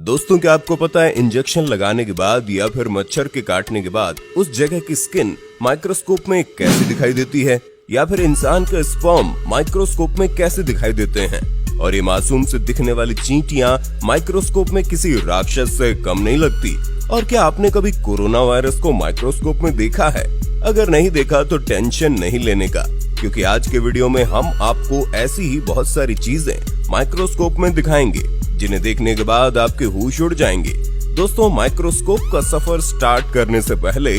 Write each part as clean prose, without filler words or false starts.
दोस्तों, क्या आपको पता है इंजेक्शन लगाने के बाद या फिर मच्छर के काटने के बाद उस जगह की स्किन माइक्रोस्कोप में कैसे दिखाई देती है, या फिर इंसान का स्पर्म माइक्रोस्कोप में कैसे दिखाई देते हैं। और ये मासूम से दिखने वाली चींटियां माइक्रोस्कोप में किसी राक्षस से कम नहीं लगती। और क्या आपने कभी कोरोना वायरस को माइक्रोस्कोप में देखा है? अगर नहीं देखा तो टेंशन नहीं लेने का, क्योंकि आज के वीडियो में हम आपको ऐसी ही बहुत सारी चीजें माइक्रोस्कोप में दिखाएंगे जिन्हें देखने के बाद आपके होश उड़ जाएंगे। दोस्तों, माइक्रोस्कोप का सफर स्टार्ट करने से पहले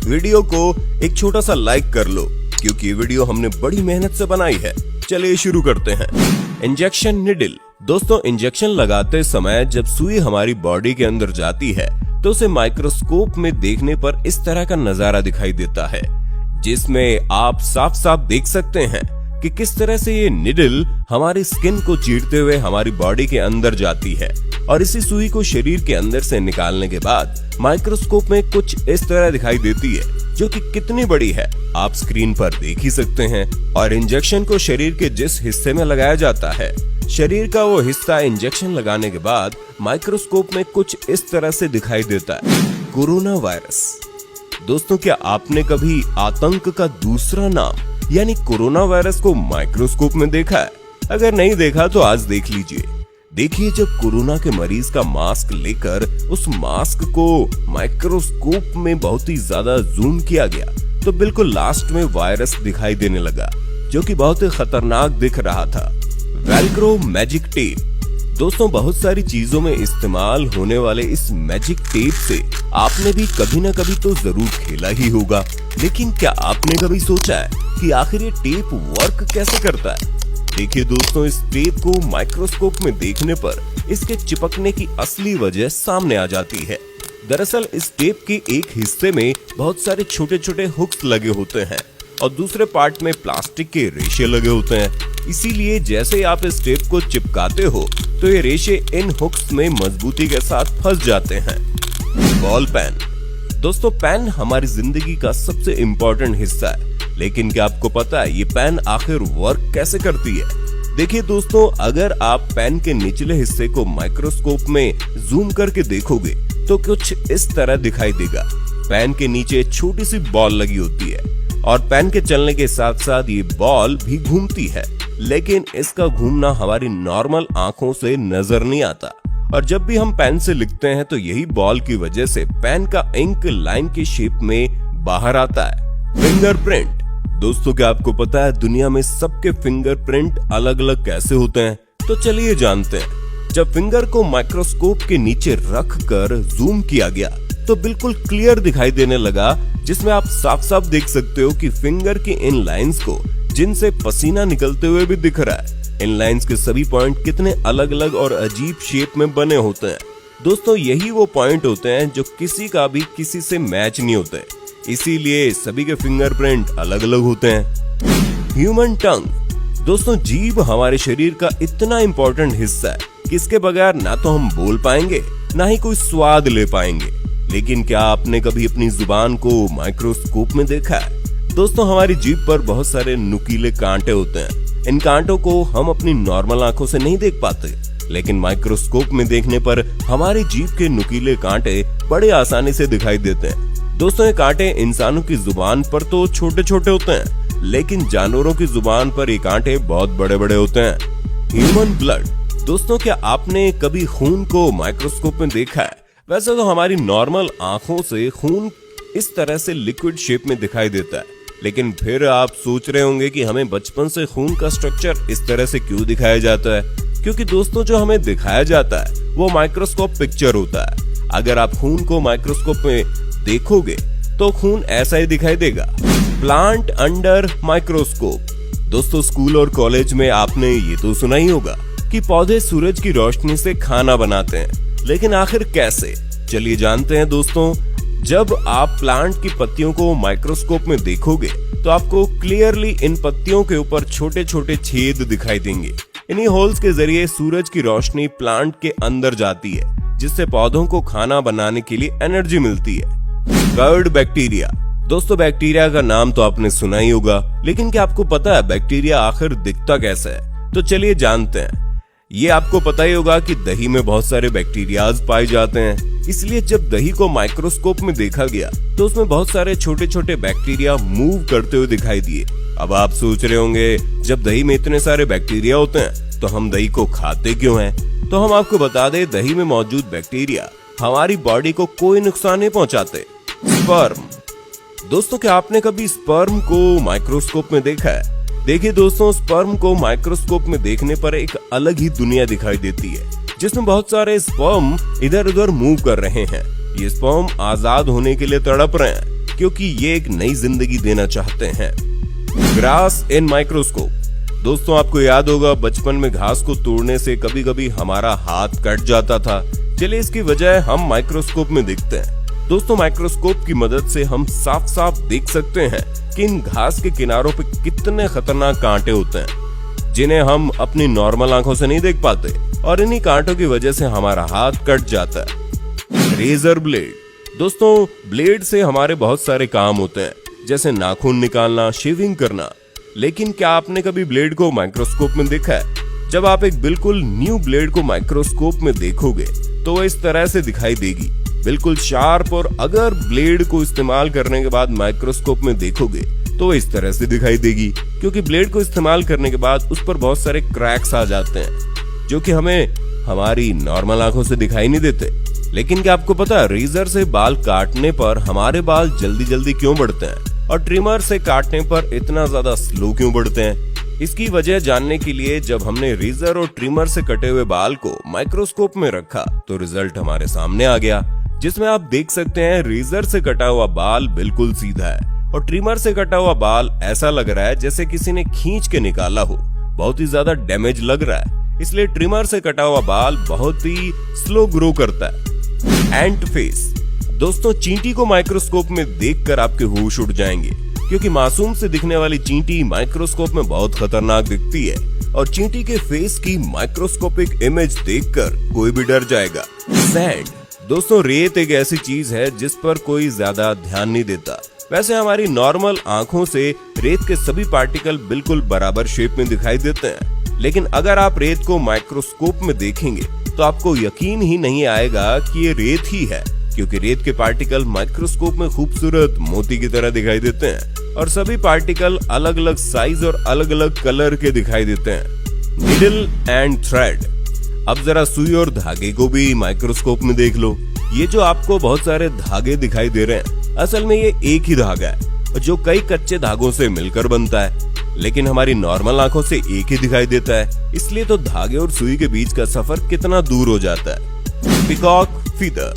वीडियो को एक छोटा सा लाइक कर लो, क्योंकि ये वीडियो हमने बड़ी मेहनत से बनाई है। चलिए शुरू करते हैं। Injection needle. दोस्तों, इंजेक्शन लगाते समय जब सुई हमारी बॉडी के अंदर जाती है तो उसे माइक्रोस्कोप में देखने पर इस तरह का नजारा दिखाई देता है, जिसमें आप साफ साफ देख सकते हैं कि किस तरह से ये निडल हमारी स्किन को चीरते हुए हमारी बॉडी के अंदर जाती है। और इसी सुई को शरीर के अंदर से निकालने के बाद माइक्रोस्कोप में कुछ इस तरह दिखाई देती है, जो कि कितनी बड़ी है आप स्क्रीन पर देख ही सकते हैं। और इंजेक्शन को शरीर के जिस हिस्से में लगाया जाता है, शरीर का वो हिस्सा इंजेक्शन लगाने के बाद माइक्रोस्कोप में कुछ इस तरह से दिखाई देता है। Corona virus. दोस्तों, क्या आपने कभी आतंक का दूसरा नाम यानी कोरोना वायरस को माइक्रोस्कोप में देखा है? अगर नहीं देखा तो आज देख लीजिए। देखिए, जब कोरोना के मरीज का मास्क लेकर उस मास्क को माइक्रोस्कोप में बहुत ही ज्यादा जूम किया गया तो बिल्कुल लास्ट में वायरस दिखाई देने लगा, जो कि बहुत ही खतरनाक दिख रहा था। Velcro magic tape. दोस्तों, बहुत सारी चीजों में इस्तेमाल होने वाले इस मैजिक टेप से आपने भी कभी ना कभी तो जरूर खेला ही होगा, लेकिन क्या आपने कभी सोचा है कि आखिर ये टेप वर्क कैसे करता है? देखिए दोस्तों, इस टेप को माइक्रोस्कोप में देखने पर इसके चिपकने की असली वजह सामने आ जाती है। दरअसल इस टेप के एक हिस्से में बहुत सारे छोटे छोटे हुक्स लगे होते हैं और दूसरे पार्ट में प्लास्टिक के रेशे लगे होते हैं। इसीलिए जैसे आप इस टेप को चिपकाते हो तो ये रेशे इन हुक्स में मजबूती के साथ फंस जाते हैं। Ball pen. दोस्तों, पेन हमारी जिंदगी का सबसे इम्पोर्टेंट हिस्सा है, लेकिन क्या आपको पता है ये पेन आखिर वर्क कैसे करती है? देखिए दोस्तों, अगर आप पेन के निचले हिस्से को माइक्रोस्कोप में जूम करके देखोगे तो कुछ इस तरह दिखाई देगा। पेन के नीचे छोटी सी बॉल लगी होती है और पेन के चलने के साथ साथ ये बॉल भी घूमती है, लेकिन इसका घूमना हमारी नॉर्मल आंखों से नजर नहीं आता। और जब भी हम पेन से लिखते हैं तो यही बॉल की वजह से पेन का इंक लाइन की शेप में बाहर आता है। फिंगरप्रिंट। दोस्तों, क्या आपको पता है दुनिया में सबके फिंगरप्रिंट अलग अलग कैसे होते हैं? तो चलिए जानते हैं। जब फिंगर को माइक्रोस्कोप के नीचे रख कर जूम किया गया तो बिल्कुल क्लियर दिखाई देने लगा, जिसमें आप साफ साफ देख सकते हो कि फिंगर की इन लाइंस को जिनसे पसीना निकलते हुए भी दिख रहा है। इन लाइंस के सभी पॉइंट कितने अलग अलग और अजीब शेप में बने होते हैं। दोस्तों, यही वो पॉइंट होते हैं जो किसी का भी किसी से मैच नहीं होते, इसीलिए सभी के फिंगरप्रिंट अलग अलग होते हैं। ह्यूमन टंग। दोस्तों, जीभ हमारे शरीर का इतना इम्पोर्टेंट हिस्सा है कि इसके बगैर ना तो हम बोल पाएंगे ना ही कोई स्वाद ले पाएंगे। लेकिन क्या आपने कभी अपनी जुबान को माइक्रोस्कोप में देखा है? दोस्तों, हमारी जीभ पर बहुत सारे नुकीले कांटे होते हैं। इन कांटों को हम अपनी नॉर्मल आंखों से नहीं देख पाते, लेकिन माइक्रोस्कोप में देखने पर हमारी जीभ के नुकीले कांटे बड़े आसानी से दिखाई देते हैं। दोस्तों, ये कांटे इंसानों की जुबान पर तो छोटे छोटे होते हैं, लेकिन जानवरों की जुबान पर ये कांटे बहुत बड़े बड़े होते हैं। Human blood. दोस्तों, क्या आपने कभी खून को माइक्रोस्कोप में देखा है? वैसे तो हमारी नॉर्मल आंखों से खून इस तरह से लिक्विड शेप में दिखाई देता है, लेकिन फिर आप सोच रहे होंगे कि हमें बचपन से खून का स्ट्रक्चर इस तरह से क्यों दिखाया जाता है? क्योंकि दोस्तों, जो हमें दिखाया जाता है वो माइक्रोस्कोप पिक्चर होता है। अगर आप खून को माइक्रोस्कोप में देखोगे तो खून ऐसा ही दिखाई देगा। Plant under microscope. दोस्तों, स्कूल और कॉलेज में आपने ये तो सुना ही होगा कि पौधे सूरज की रोशनी से खाना बनाते हैं, लेकिन आखिर कैसे? चलिए जानते हैं दोस्तों। जब आप प्लांट की पत्तियों को माइक्रोस्कोप में देखोगे तो आपको क्लियरली इन पत्तियों के ऊपर छोटे छोटे छेद दिखाई देंगे। इन्हीं होल्स के जरिए सूरज की रोशनी प्लांट के अंदर जाती है, जिससे पौधों को खाना बनाने के लिए एनर्जी मिलती है। Curd bacteria. दोस्तों, बैक्टीरिया का नाम तो आपने सुना ही होगा, लेकिन क्या आपको पता है बैक्टीरिया आखिर दिखता कैसा है? तो चलिए जानते हैं। ये आपको पता ही होगा कि दही में बहुत सारे बैक्टीरियाज पाए जाते हैं, इसलिए जब दही को माइक्रोस्कोप में देखा गया तो उसमें बहुत सारे छोटे छोटे बैक्टीरिया मूव करते हुए दिखाई दिए। अब आप सोच रहे होंगे, जब दही में इतने सारे बैक्टीरिया होते हैं तो हम दही को खाते क्यों हैं? तो हम आपको बता दें, दही में मौजूद बैक्टीरिया हमारी बॉडी को कोई नुकसान नहीं पहुंचाते। स्पर्म। दोस्तों, क्या आपने कभी स्पर्म को माइक्रोस्कोप में देखा है? देखिए दोस्तों, स्पर्म को माइक्रोस्कोप में देखने पर एक अलग ही दुनिया दिखाई देती है, जिसमें बहुत सारे स्पर्म इधर उधर मूव कर रहे हैं। ये स्पर्म आजाद होने के लिए तड़प रहे हैं, क्योंकि ये एक नई जिंदगी देना चाहते हैं। ग्रास इन माइक्रोस्कोप। दोस्तों, आपको याद होगा, बचपन में घास को तोड़ने से कभी कभी हमारा हाथ कट जाता था। चलिए, इसकी वजह हम माइक्रोस्कोप में देखते हैं। दोस्तों, माइक्रोस्कोप की मदद से हम साफ साफ देख सकते हैं कि इन घास के किनारों पे कितने खतरनाक कांटे होते हैं, जिन्हें हम अपनी नॉर्मल आंखों से नहीं देख पाते, और इन्हीं कांटों की वजह से हमारा हाथ कट जाता है। Razor blade. दोस्तों, ब्लेड से हमारे बहुत सारे काम होते हैं, जैसे नाखून निकालना, शेविंग करना। लेकिन क्या आपने कभी ब्लेड को माइक्रोस्कोप में देखा है? जब आप एक बिल्कुल न्यू ब्लेड को माइक्रोस्कोप में देखोगे तो वह इस तरह से दिखाई देगी, बिल्कुल शार्प। और अगर ब्लेड को इस्तेमाल करने के बाद माइक्रोस्कोप में देखोगे तो इस तरह से दिखाई देगी, क्योंकि ब्लेड को इस्तेमाल करने के बाद उस पर बहुत सारे क्रैक्स आ जाते हैं, जो कि हमें हमारी नॉर्मल आंखों से दिखाई नहीं देते। लेकिन क्या आपको पता है, रेजर से बाल काटने पर हमारे बाल जल्दी जल्दी क्यों बढ़ते हैं और ट्रिमर से काटने पर इतना ज्यादा स्लो क्यों बढ़ते हैं? इसकी वजह जानने के लिए जब हमने रेजर और ट्रिमर से कटे हुए बाल को माइक्रोस्कोप में रखा तो रिजल्ट हमारे सामने आ गया, जिसमें आप देख सकते हैं रेजर से कटा हुआ बाल बिल्कुल सीधा है और ट्रिमर से कटा हुआ बाल ऐसा लग रहा है जैसे किसी ने खींच के निकाला हो। बहुत ही ज्यादा डैमेज लग रहा है, इसलिए ट्रिमर से कटा हुआ बाल बहुत ही स्लो ग्रो करता है। एंट फेस। दोस्तों, चींटी को माइक्रोस्कोप में देखकर आपके होश उड़ जाएंगे, क्योंकि मासूम से दिखने वाली चींटी माइक्रोस्कोप में बहुत खतरनाक दिखती है, और चींटी के फेस की माइक्रोस्कोपिक इमेज देखकर कोई भी डर जाएगा। सैंड। दोस्तों, रेत एक ऐसी चीज है जिस पर कोई ज्यादा ध्यान नहीं देता। वैसे हमारी नॉर्मल आंखों से रेत के सभी पार्टिकल बिल्कुल बराबर शेप में दिखाई देते हैं, लेकिन अगर आप रेत को माइक्रोस्कोप में देखेंगे तो आपको यकीन ही नहीं आएगा कि ये रेत ही है, क्योंकि रेत के पार्टिकल माइक्रोस्कोप में खूबसूरत मोती की तरह दिखाई देते हैं, और सभी पार्टिकल अलग अलग साइज और अलग अलग कलर के दिखाई देते हैं। Needle and thread. अब जरा सुई और धागे को भी माइक्रोस्कोप में देख लो। ये जो आपको बहुत सारे धागे दिखाई दे रहे हैं, असल में ये एक ही धागा है जो कई कच्चे धागों से मिलकर बनता है, लेकिन हमारी नॉर्मल आंखों से एक ही दिखाई देता है। इसलिए तो धागे और सुई के बीच का सफर कितना दूर हो जाता है। Peacock feather.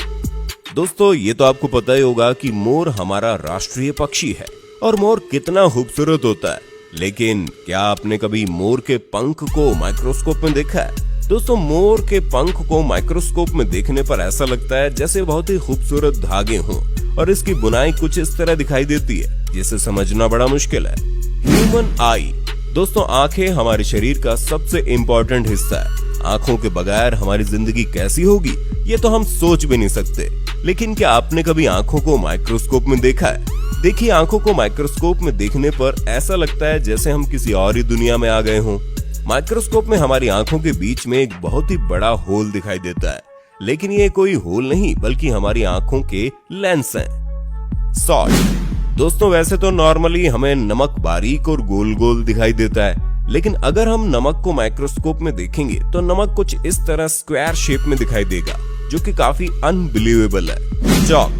दोस्तों, ये तो आपको पता ही होगा कि मोर हमारा राष्ट्रीय पक्षी है और मोर कितना खूबसूरत होता है, लेकिन क्या आपने कभी मोर के पंख को माइक्रोस्कोप में देखा है? दोस्तों, मोर के पंख को माइक्रोस्कोप में देखने पर ऐसा लगता है जैसे बहुत ही खूबसूरत धागे हों, और इसकी बुनाई कुछ इस तरह दिखाई देती है जिसे समझना बड़ा मुश्किल है। ह्यूमन आई। दोस्तों, आंखें हमारे शरीर का सबसे इम्पोर्टेंट हिस्सा है। आंखों के बगैर हमारी जिंदगी कैसी होगी, ये तो हम सोच भी नहीं सकते। लेकिन क्या आपने कभी आंखों को माइक्रोस्कोप में देखा है? देखिए, आंखों को माइक्रोस्कोप में देखने पर ऐसा लगता है जैसे हम किसी और ही दुनिया में आ गए हों। माइक्रोस्कोप में हमारी आंखों के बीच में एक बहुत ही बड़ा होल दिखाई देता है, लेकिन ये कोई होल नहीं बल्कि हमारी आंखों के लेंस हैं। सॉल्ट। दोस्तों, वैसे तो नॉर्मली हमें नमक बारीक और गोल गोल दिखाई देता है, लेकिन अगर हम नमक को माइक्रोस्कोप में देखेंगे तो नमक कुछ इस तरह स्क्वायर शेप में दिखाई देगा, जो कि काफी अनबिलीवेबल है। चॉक।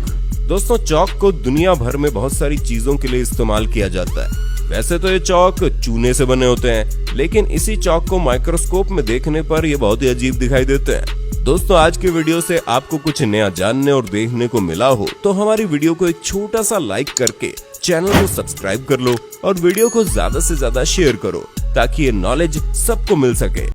दोस्तों, चॉक को दुनिया भर में बहुत सारी चीजों के लिए इस्तेमाल किया जाता है। वैसे तो ये चॉक चूने से बने होते हैं, लेकिन इसी चॉक को माइक्रोस्कोप में देखने पर ये बहुत ही अजीब दिखाई देते हैं। दोस्तों, आज की वीडियो से आपको कुछ नया जानने और देखने को मिला हो तो हमारी वीडियो को एक छोटा सा लाइक करके चैनल को सब्सक्राइब कर लो और वीडियो को ज्यादा से ज्यादा शेयर करो, ताकि ये नॉलेज सबको मिल सके।